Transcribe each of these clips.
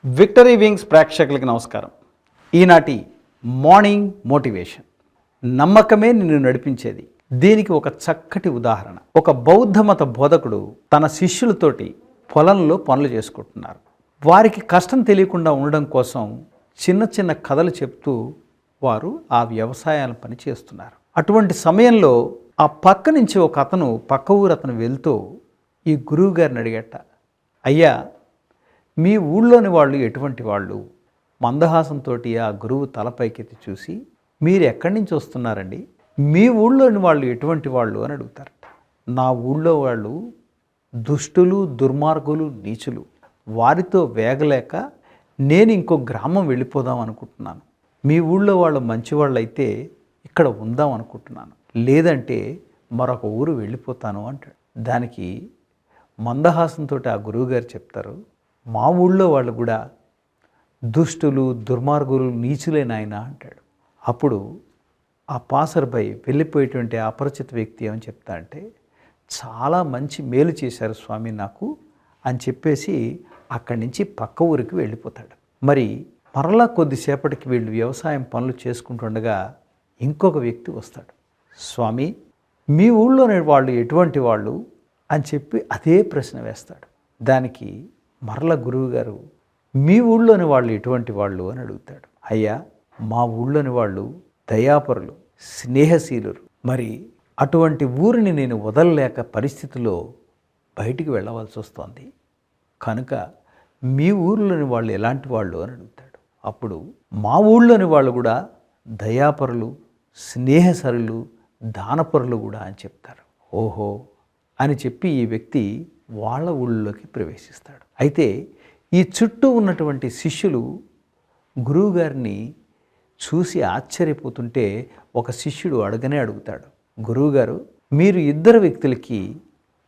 Victory wings ప్రేక్షకులకి నమస్కారం. ఈనాటి మార్నింగ్ మోటివేషన్, నమ్మకమే నిన్ను నడిపించేది. దీనికి ఒక చక్కటి ఉదాహరణ. ఒక బౌద్ధ మత బోధకుడు తన శిష్యులతోటి పొలంలో పనులు చేసుకుంటున్నారు. వారికి కష్టం తెలియకుండా ఉండడం కోసం చిన్న చిన్న కథలు చెప్తూ వారు ఆ వ్యవసాయాల పని చేస్తున్నారు. అటువంటి సమయంలో ఆ పక్క నుంచి ఒక అతను పక్క ఊరు అతను వెళ్తూ ఈ గురువు గారిని అడిగట, అయ్యా, మీ ఊళ్ళోని వాళ్ళు ఎటువంటి వాళ్ళు? మందహాసంతో ఆ గురువు తలపైకెత్తి చూసి, మీరు ఎక్కడి నుంచి వస్తున్నారండి? మీ ఊళ్ళోని వాళ్ళు ఎటువంటి వాళ్ళు అని అడుగుతారట. నా ఊళ్ళో వాళ్ళు దుష్టులు, దుర్మార్గులు, నీచులు. వారితో వేగలేక నేను ఇంకో గ్రామం వెళ్ళిపోదాం అనుకుంటున్నాను. మీ ఊళ్ళో వాళ్ళు మంచివాళ్ళు అయితే ఇక్కడ ఉందాం అనుకుంటున్నాను, లేదంటే మరొక ఊరు వెళ్ళిపోతాను అంటాడు. దానికి మందహాసంతో ఆ గురువుగారు చెప్తారు, మా ఊళ్ళో వాళ్ళు కూడా దుష్టులు, దుర్మార్గులు, నీచులే నాయన అంటాడు. అప్పుడు ఆ పాసర్బై వెళ్ళిపోయేటువంటి అపరిచిత వ్యక్తి ఏమని చెప్తా అంటే, చాలా మంచి మేలు చేశారు స్వామి నాకు అని చెప్పేసి అక్కడి నుంచి పక్క ఊరికి వెళ్ళిపోతాడు. మరి మరలా కొద్దిసేపటికి వీళ్ళు వ్యవసాయం పనులు చేసుకుంటుండగా ఇంకొక వ్యక్తి వస్తాడు. స్వామి, మీ ఊళ్ళోని వాళ్ళు ఎటువంటి వాళ్ళు అని చెప్పి అదే ప్రశ్న వేస్తాడు. దానికి మరల గురువుగారు, మీ ఊళ్ళోని వాళ్ళు ఎటువంటి వాళ్ళు అని అడుగుతాడు. అయ్యా, మా ఊళ్ళోని వాళ్ళు దయాపరులు, స్నేహశీలురు. మరి అటువంటి ఊరిని నేను వదలలేక పరిస్థితిలో బయటికి వెళ్ళవలసి వస్తోంది కనుక మీ ఊళ్ళోని వాళ్ళు ఎలాంటి వాళ్ళు అని అడుగుతాడు. అప్పుడు మా ఊళ్ళోని వాళ్ళు కూడా దయాపరులు, స్నేహసరులు, దానపరులు కూడా అని చెప్తారు. ఓహో అని చెప్పి ఈ వ్యక్తి వాళ్ళ ఊళ్ళోకి ప్రవేశిస్తాడు. అయితే ఈ చుట్టూ ఉన్నటువంటి శిష్యులు గురువుగారిని చూసి ఆశ్చర్యపోతుంటే ఒక శిష్యుడు అడుగుతాడు, గురువుగారు, మీరు ఇద్దరు వ్యక్తులకి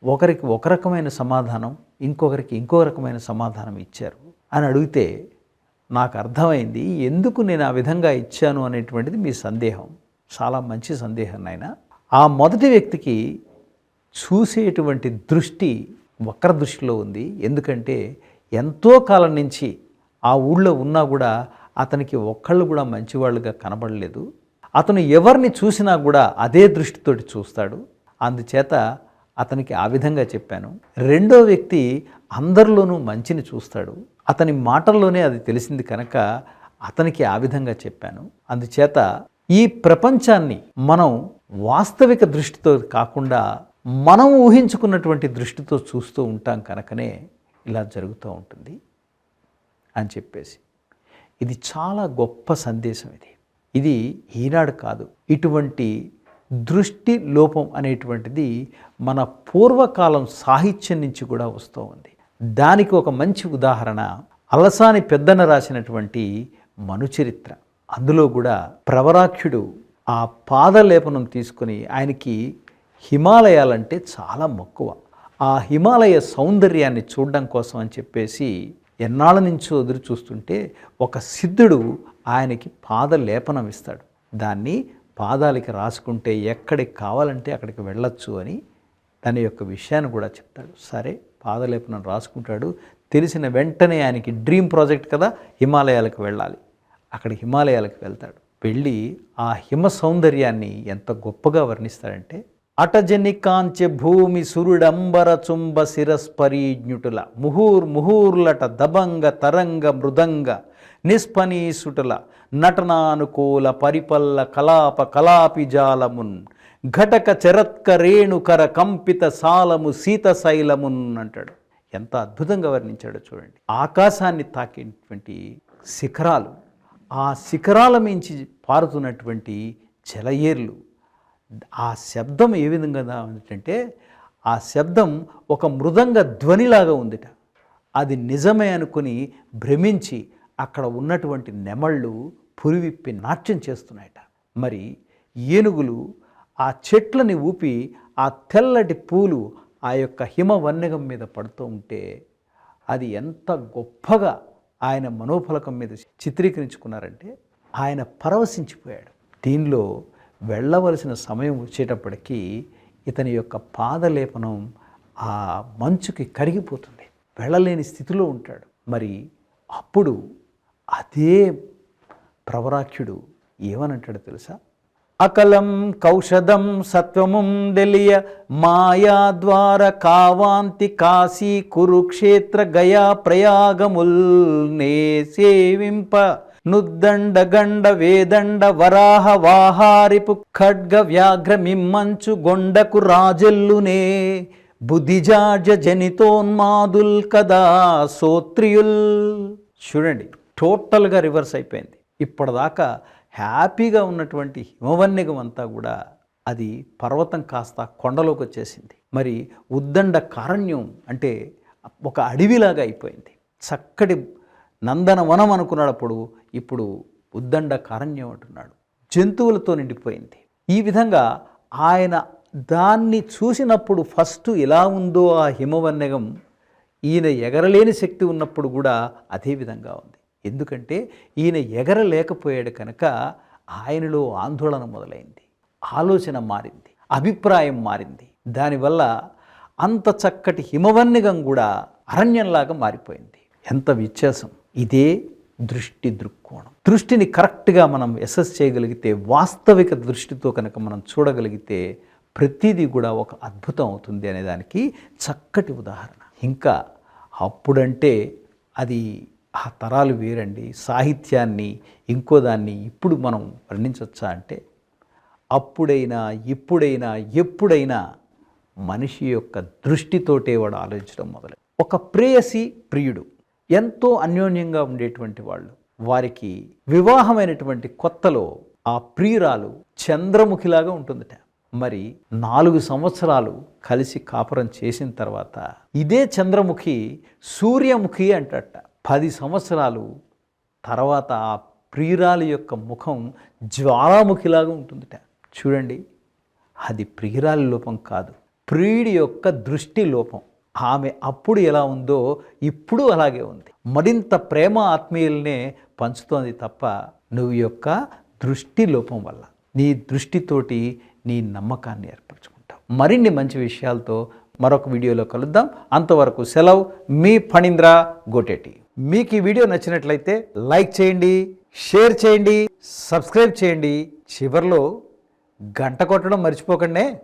ఒకరికి ఒక రకమైన సమాధానం, ఇంకొకరికి ఇంకో రకమైన సమాధానం ఇచ్చారు అని అడిగితే నాకు అర్థమైంది ఎందుకు నేను ఆ విధంగా ఇచ్చాను అనేటువంటిది మీ సందేహం. చాలా మంచి సందేహం నాయన. ఆ మొదటి వ్యక్తికి చూసేటువంటి దృష్టి వక్ర దృష్టిలో ఉంది. ఎందుకంటే ఎంతో కాలం నుంచి ఆ ఊళ్ళో ఉన్నా కూడా అతనికి ఒక్కళ్ళు కూడా మంచివాళ్ళుగా కనబడలేదు. అతను ఎవరిని చూసినా కూడా అదే దృష్టితోటి చూస్తాడు. అందుచేత అతనికి ఆ విధంగా చెప్పాను. రెండో వ్యక్తి అందరిలోనూ మంచిని చూస్తాడు. అతని మాటల్లోనే అది తెలిసింది కనుక అతనికి ఆ విధంగా చెప్పాను. అందుచేత ఈ ప్రపంచాన్ని మనం వాస్తవిక దృష్టితో కాకుండా మనం ఊహించుకున్నటువంటి దృష్టితో చూస్తూ ఉంటాం కనుకనే ఇలా జరుగుతూ ఉంటుంది అని చెప్పేసి, ఇది చాలా గొప్ప సందేశం. ఇది ఈనాడు కాదు, ఇటువంటి దృష్టి లోపం అనేటువంటిది మన పూర్వకాలం సాహిత్యం నుంచి కూడా వస్తూ ఉంది. దానికి ఒక మంచి ఉదాహరణ అలసాని పెద్దన రాసినటువంటి మనుచరిత్ర. అందులో కూడా ప్రవరాఖ్యుడు ఆ పాదలేపనం తీసుకొని, ఆయనకి హిమాలయాలంటే చాలా మక్కువ. ఆ హిమాలయ సౌందర్యాన్ని చూడడం కోసం అని చెప్పేసి ఎన్నాళ్ళ నుంచో ఎదురు చూస్తుంటే ఒక సిద్ధుడు ఆయనకి పాదలేపనం ఇస్తాడు. దాన్ని పాదాలకి రాసుకుంటే ఎక్కడికి కావాలంటే అక్కడికి వెళ్ళొచ్చు అని దాని యొక్క విషయాన్ని కూడా చెప్తాడు. సరే, పాదలేపనం రాసుకుంటాడు. తెలిసిన వెంటనే ఆయనకి డ్రీమ్ ప్రాజెక్ట్ కదా, హిమాలయాలకు వెళ్ళాలి. అక్కడికి హిమాలయాలకు వెళ్తాడు. వెళ్ళి ఆ హిమ సౌందర్యాన్ని ఎంత గొప్పగా వర్ణిస్తాడంటే, అటజని కాంచె భూమి సురుడంబర చుంబ శిరస్పరీజ్ఞుటుల ముహూర్లట దబంగ తరంగ మృదంగ నిస్పనీసుటుల నటనానుకూల పరిపల్ల కలాప కలాపిజాలమున్ ఘటక చరత్క రేణుకర కంపిత సాలము శీతశైలమున్ అంటాడు. ఎంత అద్భుతంగా వర్ణించాడో చూడండి. ఆకాశాన్ని తాకేటువంటి శిఖరాలు, ఆ శిఖరాల మించి పారుతున్నటువంటి జలయేర్లు, ఆ శబ్దం ఏ విధంగా ఉందంటే ఆ శబ్దం ఒక మృదంగ ధ్వనిలాగా ఉందిట. అది నిజమే అనుకుని భ్రమించి అక్కడ ఉన్నటువంటి నెమళ్ళు పురివిప్పి నాట్యం చేస్తున్నాయట. మరి ఏనుగులు ఆ చెట్లని ఊపి ఆ తెల్లటి పూలు ఆ యొక్క హిమవన్నెగం మీద పడుతూ ఉంటే అది ఎంత గొప్పగా ఆయన మనోఫలకం మీద చిత్రీకరించుకున్నారంటే ఆయన పరవశించిపోయాడు. దీనిలో వెళ్ళవలసిన సమయం వచ్చేటప్పటికీ ఇతని యొక్క పాదలేపనం ఆ మంచుకి కరిగిపోతుంది. వెళ్ళలేని స్థితిలో ఉంటాడు. మరి అప్పుడు అదే ప్రవరాఖ్యుడు ఏమనంటాడు తెలుసా? అకలం కౌషధం సత్వముం దెలియ మాయా ద్వార కావాంతి కాశీ కురుక్షేత్ర గయా ప్రయాగముల్ నే సేవింప నుద్దండ గండ వేదండ వరాహ వాహారిపు ఖడ్గ వ్యాఘ్రమిమ్మంచు గొండకు రాజెల్లునే బుద్ధిజాజ జనితోన్మాదుల్ కదా సోత్రియుల్. చూడండి, టోటల్గా రివర్స్ అయిపోయింది. ఇప్పటిదాకా హ్యాపీగా ఉన్నటువంటి హిమవన్యగం అంతా కూడా అది పర్వతం కాస్త కొండలోకి వచ్చేసింది. మరి ఉద్దండ కారణ్యం అంటే ఒక అడవిలాగా అయిపోయింది. చక్కటి నందనవనం అనుకున్నప్పుడు ఇప్పుడు ఉద్దండ కారణ్యం అంటున్నాడు. జంతువులతో నిండిపోయింది. ఈ విధంగా ఆయన దాన్ని చూసినప్పుడు ఫస్ట్ ఎలా ఉందో ఆ హిమవన్యగం, ఈయన ఎగరలేని శక్తి ఉన్నప్పుడు కూడా అదే విధంగా ఉంది. ఎందుకంటే ఈయన ఎగరలేకపోయాడు కనుక ఆయనలో ఆందోళన మొదలైంది, ఆలోచన మారింది, అభిప్రాయం మారింది. దానివల్ల అంత చక్కటి హిమవన్యగం కూడా అరణ్యంలాగా మారిపోయింది. ఎంత వ్యత్యాసం! ఇదే దృష్టి దృక్కోణం. దృష్టిని కరెక్ట్గా మనం అసెస్ చేయగలిగితే, వాస్తవిక దృష్టితో కనుక మనం చూడగలిగితే ప్రతిదీ కూడా ఒక అద్భుతం అవుతుంది అనేదానికి చక్కటి ఉదాహరణ. ఇంకా అప్పుడంటే అది ఆ తరాలు వేరండి. సాహిత్యాన్ని ఇంకో దాన్ని ఇప్పుడు మనం వర్ణించవచ్చా అంటే, అప్పుడైనా ఇప్పుడైనా ఎప్పుడైనా మనిషి యొక్క దృష్టితోటే వాడు ఆలోచించడం మొదలు. ఒక ప్రేయసి ప్రియుడు ఎంతో అన్యోన్యంగా ఉండేటువంటి వాళ్ళు, వారికి వివాహమైనటువంటి కొత్తలో ఆ ప్రియురాలు చంద్రముఖిలాగా ఉంటుందట. మరి 4 సంవత్సరాలు కలిసి కాపురం చేసిన తర్వాత ఇదే చంద్రముఖి సూర్యముఖి అంటట. 10 సంవత్సరాలు తర్వాత ఆ ప్రియురాలి యొక్క ముఖం జ్వాలాముఖిలాగా ఉంటుందట. చూడండి, అది ప్రియురాలి లోపం కాదు, ప్రియుడి యొక్క దృష్టి లోపం. ఆమె అప్పుడు ఎలా ఉందో ఇప్పుడు అలాగే ఉంది. మరింత ప్రేమ ఆత్మీయులనే పంచుతోంది తప్ప నువ్వు యొక్క దృష్టి లోపం వల్ల. నీ దృష్టితోటి నీ నమ్మకాన్ని ఏర్పరచుకుంటావు. మరిన్ని మంచి విషయాలతో మరొక వీడియోలో కలుద్దాం. అంతవరకు సెలవు. మీ ఫణీంద్ర గోటేటి. మీకు ఈ వీడియో నచ్చినట్లయితే లైక్ చేయండి, షేర్ చేయండి, సబ్స్క్రైబ్ చేయండి. చివర్లో గంట కొట్టడం మర్చిపోకండి.